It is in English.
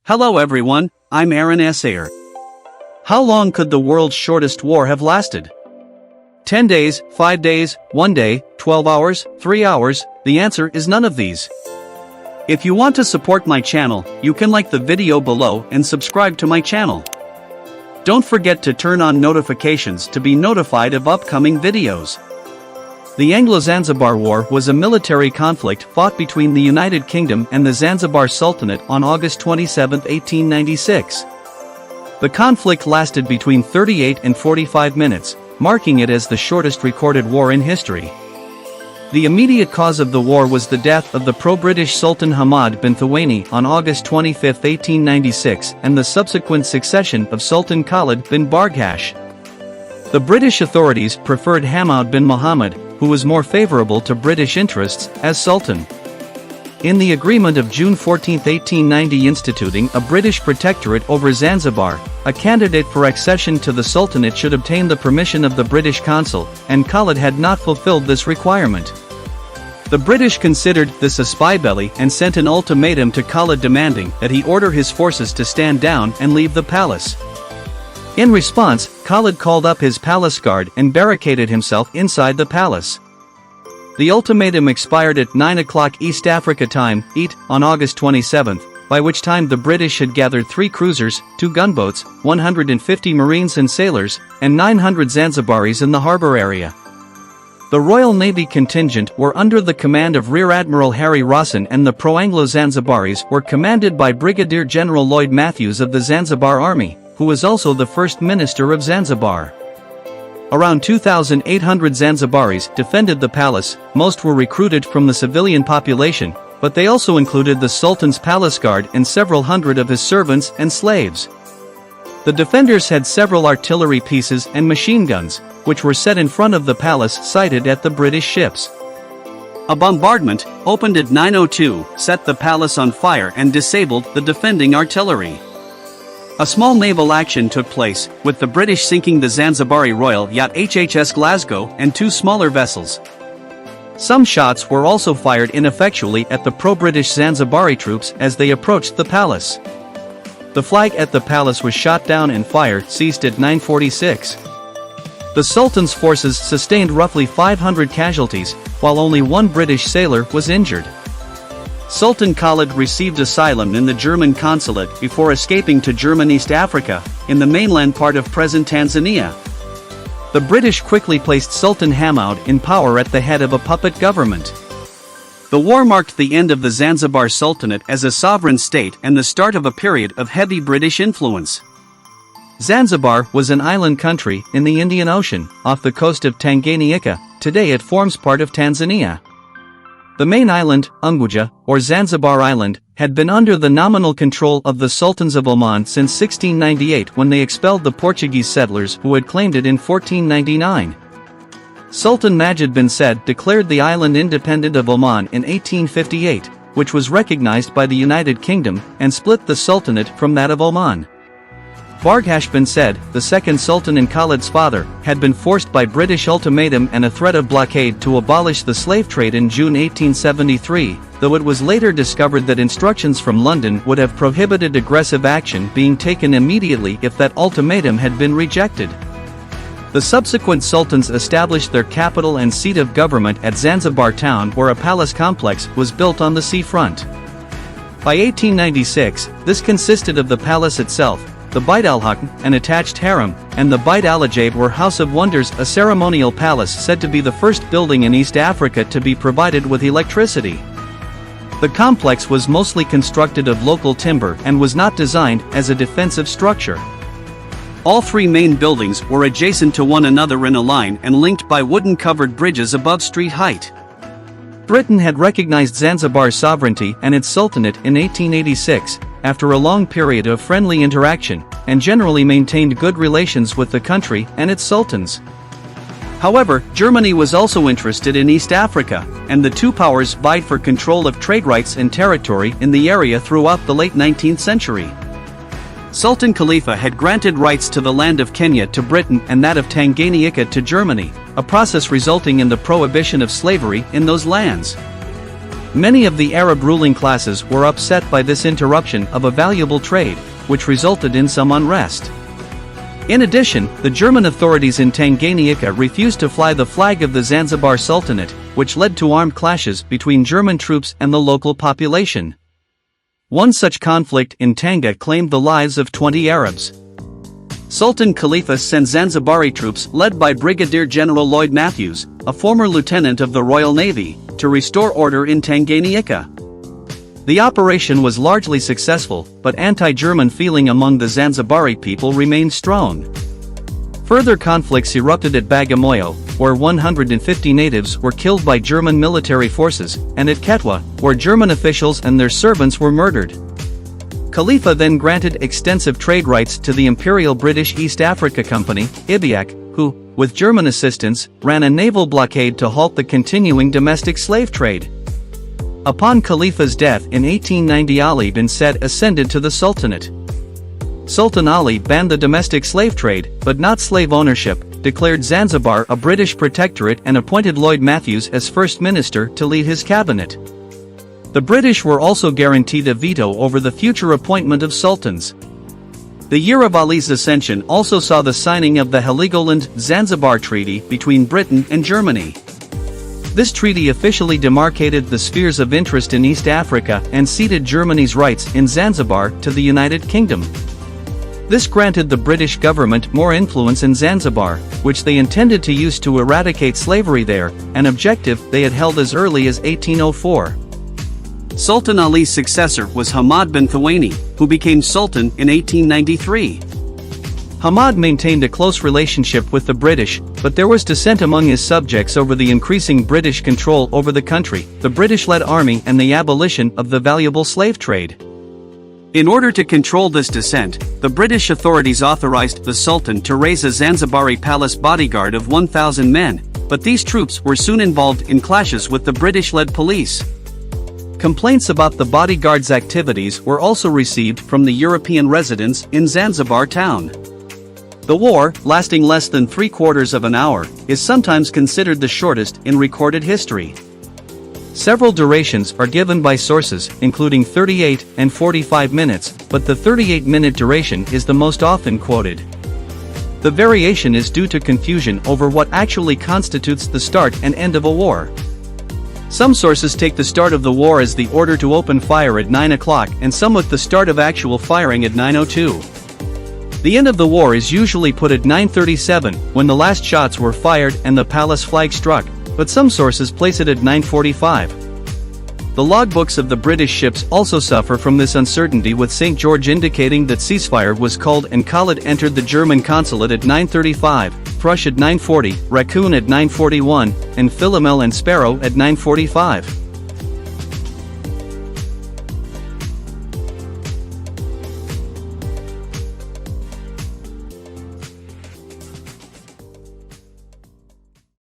Hello everyone, I'm Eren Eser. How long could the world's shortest war have lasted? 10 days, 5 days, 1 day, 12 hours, 3 hours? The answer is none of these. If you want to support my channel, you can like the video below and subscribe to my channel. Don't forget to turn on notifications to be notified of upcoming videos. The Anglo-Zanzibar War was a military conflict fought between the United Kingdom and the Zanzibar Sultanate on August 27, 1896. The conflict lasted between 38 and 45 minutes, marking it as the shortest recorded war in history. The immediate cause of the war was the death of the pro-British Sultan Hamad bin Thawani on August 25, 1896, and the subsequent succession of Sultan Khalid bin Barghash. The British authorities preferred Hamad bin Muhammad, who was more favorable to British interests, as Sultan. In the agreement of June 14, 1890 instituting a British protectorate over Zanzibar, a candidate for accession to the Sultanate should obtain the permission of the British consul, and Khalid had not fulfilled this requirement. The British considered this a spybelly and sent an ultimatum to Khalid demanding that he order his forces to stand down and leave the palace. In response, Khalid called up his palace guard and barricaded himself inside the palace. The ultimatum expired at 9 o'clock East Africa time, ET, on August 27, by which time the British had gathered 3 cruisers, 2 gunboats, 150 marines and sailors, and 900 Zanzibaris in the harbor area. The Royal Navy contingent were under the command of Rear Admiral Harry Rawson, and the pro-Anglo-Zanzibaris were commanded by Brigadier General Lloyd Matthews of the Zanzibar Army, who was also the first minister of Zanzibar. Around 2,800 Zanzibaris defended the palace. Most were recruited from the civilian population, but they also included the Sultan's palace guard and several hundred of his servants and slaves. The defenders had several artillery pieces and machine guns, which were set in front of the palace sited at the British ships. A bombardment, opened at 9:02, set the palace on fire and disabled the defending artillery. A small naval action took place, with the British sinking the Zanzibari royal yacht HHS Glasgow and 2 smaller vessels. Some shots were also fired ineffectually at the pro-British Zanzibari troops as they approached the palace. The flag at the palace was shot down and fire ceased at 9:46. The Sultan's forces sustained roughly 500 casualties, while only 1 British sailor was injured. Sultan Khalid received asylum in the German consulate before escaping to German East Africa, in the mainland part of present Tanzania. The British quickly placed Sultan Hamad in power at the head of a puppet government. The war marked the end of the Zanzibar Sultanate as a sovereign state and the start of a period of heavy British influence. Zanzibar was an island country in the Indian Ocean, off the coast of Tanganyika. Today it forms part of Tanzania. The main island, Unguja, or Zanzibar Island, had been under the nominal control of the Sultans of Oman since 1698, when they expelled the Portuguese settlers who had claimed it in 1499. Sultan Majid bin Said declared the island independent of Oman in 1858, which was recognized by the United Kingdom, and split the Sultanate from that of Oman. Barghash bin Said, the second Sultan and Khalid's father, had been forced by British ultimatum and a threat of blockade to abolish the slave trade in June 1873, though it was later discovered that instructions from London would have prohibited aggressive action being taken immediately if that ultimatum had been rejected. The subsequent sultans established their capital and seat of government at Zanzibar town, where a palace complex was built on the seafront. By 1896, this consisted of the palace itself, the Bait al-Haqq, an attached harem, and the Bait al-Ajaib, or House of Wonders, a ceremonial palace said to be the first building in East Africa to be provided with electricity. The complex was mostly constructed of local timber and was not designed as a defensive structure. All 3 main buildings were adjacent to one another in a line and linked by wooden-covered bridges above street height. Britain had recognized Zanzibar's sovereignty and its sultanate in 1886, after a long period of friendly interaction, and generally maintained good relations with the country and its sultans. However, Germany was also interested in East Africa, and the 2 powers vied for control of trade rights and territory in the area throughout the late 19th century. Sultan Khalifa had granted rights to the land of Kenya to Britain and that of Tanganyika to Germany, a process resulting in the prohibition of slavery in those lands. Many of the Arab ruling classes were upset by this interruption of a valuable trade, which resulted in some unrest. In addition, the German authorities in Tanganyika refused to fly the flag of the Zanzibar Sultanate, which led to armed clashes between German troops and the local population. One such conflict in Tanga claimed the lives of 20 Arabs. Sultan Khalifa sent Zanzibari troops led by Brigadier General Lloyd Matthews, a former lieutenant of the Royal Navy, to restore order in Tanganyika. The operation was largely successful, but anti-German feeling among the Zanzibari people remained strong. Further conflicts erupted at Bagamoyo, where 150 natives were killed by German military forces, and at Ketwa, where German officials and their servants were murdered. Khalifa then granted extensive trade rights to the Imperial British East Africa Company, Ibiak, who, with German assistance, ran a naval blockade to halt the continuing domestic slave trade. Upon Khalifa's death in 1890, Ali bin Said ascended to the Sultanate. Sultan Ali banned the domestic slave trade, but not slave ownership, declared Zanzibar a British protectorate and appointed Lloyd Matthews as First Minister to lead his cabinet. The British were also guaranteed a veto over the future appointment of sultans. The year of Ali's ascension also saw the signing of the Heligoland-Zanzibar Treaty between Britain and Germany. This treaty officially demarcated the spheres of interest in East Africa and ceded Germany's rights in Zanzibar to the United Kingdom. This granted the British government more influence in Zanzibar, which they intended to use to eradicate slavery there, an objective they had held as early as 1804. Sultan Ali's successor was Hamad bin Thuwaini, who became Sultan in 1893. Hamad maintained a close relationship with the British, but there was dissent among his subjects over the increasing British control over the country, the British-led army and the abolition of the valuable slave trade. In order to control this dissent, the British authorities authorized the Sultan to raise a Zanzibari palace bodyguard of 1,000 men, but these troops were soon involved in clashes with the British-led police. Complaints about the bodyguard's activities were also received from the European residents in Zanzibar town. The war, lasting less than 3/4 of an hour, is sometimes considered the shortest in recorded history. Several durations are given by sources, including 38 and 45 minutes, but the 38-minute duration is the most often quoted. The variation is due to confusion over what actually constitutes the start and end of a war. Some sources take the start of the war as the order to open fire at 9 o'clock and some with the start of actual firing at 9:02. The end of the war is usually put at 9:37, when the last shots were fired and the palace flag struck, but some sources place it at 9:45. The logbooks of the British ships also suffer from this uncertainty, with St. George indicating that ceasefire was called and Khalid entered the German consulate at 9:35, Thrush at 9:40, Raccoon at 9:41, and Philomel and Sparrow at 9:45.